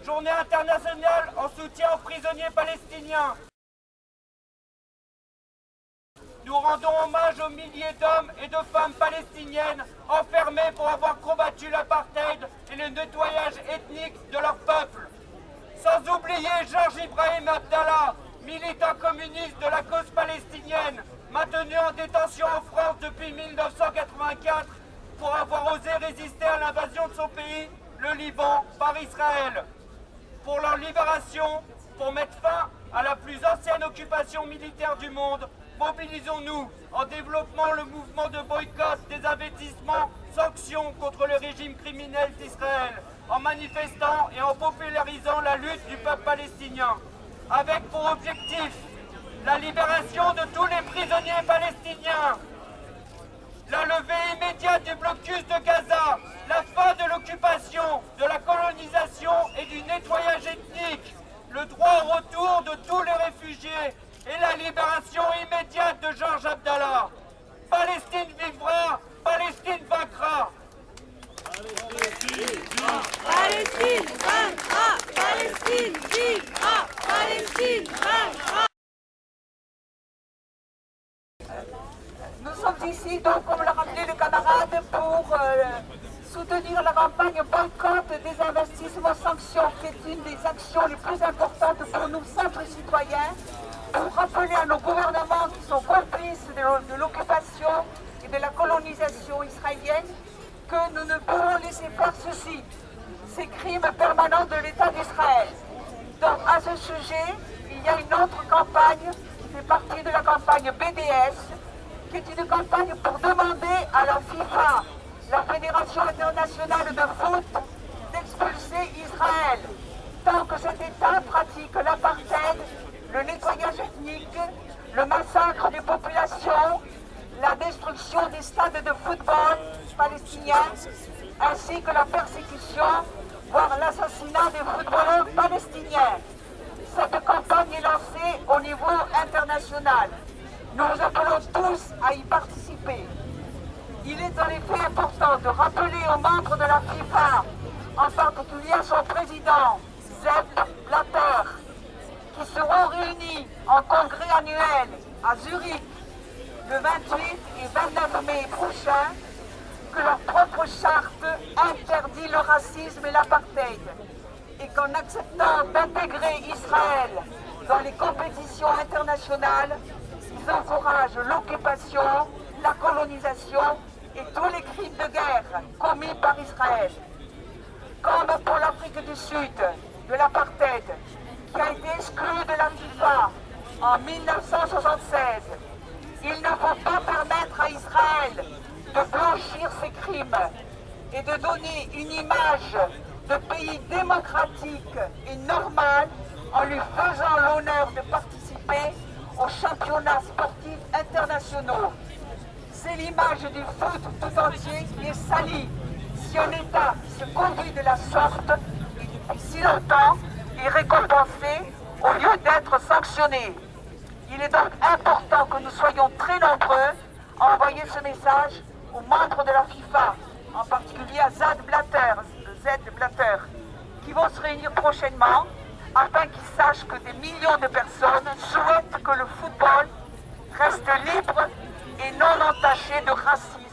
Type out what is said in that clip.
Journée internationale en soutien aux prisonniers palestiniens. Nous rendons hommage aux milliers d'hommes et de femmes palestiniennes enfermés pour avoir combattu l'apartheid et le nettoyage ethnique de leur peuple. Sans oublier Georges Ibrahim Abdallah, militant communiste de la cause palestinienne, maintenu en détention en France depuis 1984 pour avoir osé résister à l'invasion de son pays, le Liban, par Israël. Pour leur libération, pour mettre fin à la plus ancienne occupation militaire du monde, mobilisons-nous en développant le mouvement de boycott, des investissements, sanctions contre le régime criminel d'Israël, en manifestant et en popularisant la lutte du peuple palestinien, avec pour objectif la libération de tous les prisonniers palestiniens, la levée immédiate du blocus de Gaza, la fin de l'occupation, de la colonisation et du nettoyage ethnique, le droit au retour de tous les réfugiés et la libération immédiate de Georges Abdallah. Palestine vivra, Palestine vaincra. Palestine vaincra, Palestine vivra, Palestine vaincra. Nous sommes ici, donc, comme l'a rappelé le camarade, pour soutenir la campagne boycott des investissements sanctions, qui est une des actions les plus importantes pour nous, simples citoyens, pour rappeler à nos gouvernements qui sont complices de l'occupation et de la colonisation israélienne que nous ne pouvons laisser faire ceci, ces crimes permanents de l'État d'Israël. Donc à ce sujet, il y a une autre campagne qui fait partie de la campagne BDS, qui est une campagne pour demander à la FIFA, la Fédération internationale de foot, d'expulser Israël, tant que cet État pratique l'apartheid, le nettoyage ethnique, le massacre des populations, la destruction des stades de football palestiniens, ainsi que la persécution, voire l'assassinat des footballeurs palestiniens. Cette campagne est lancée au niveau international. Nous vous appelons tous à y participer. Il est en effet important de rappeler aux membres de la FIFA, en particulier à son président, Sepp Blatter, qui seront réunis en congrès annuel à Zurich le 28 et 29 mai prochain, que leur propre charte interdit le racisme et l'apartheid, et qu'en acceptant d'intégrer Israël dans les compétitions internationales, ils encouragent l'occupation, la colonisation et tous les crimes de guerre commis par Israël. Comme pour l'Afrique du Sud, de l'apartheid, qui a été exclu de la FIFA en 1976, il ne faut pas permettre à Israël de blanchir ses crimes et de donner une image de pays démocratique et normal en lui faisant l'honneur de participer aux championnats sportifs internationaux. C'est l'image du foot tout entier qui est salie si un État qui se conduit de la sorte et depuis si longtemps est récompensé au lieu d'être sanctionné. Il est donc important que nous soyons très nombreux à envoyer ce message aux membres de la FIFA, en particulier à Sepp Blatter, qui vont se réunir prochainement afin qu'ils sachent que des millions de personnes souhaitent que le football reste libre et non entaché de racisme.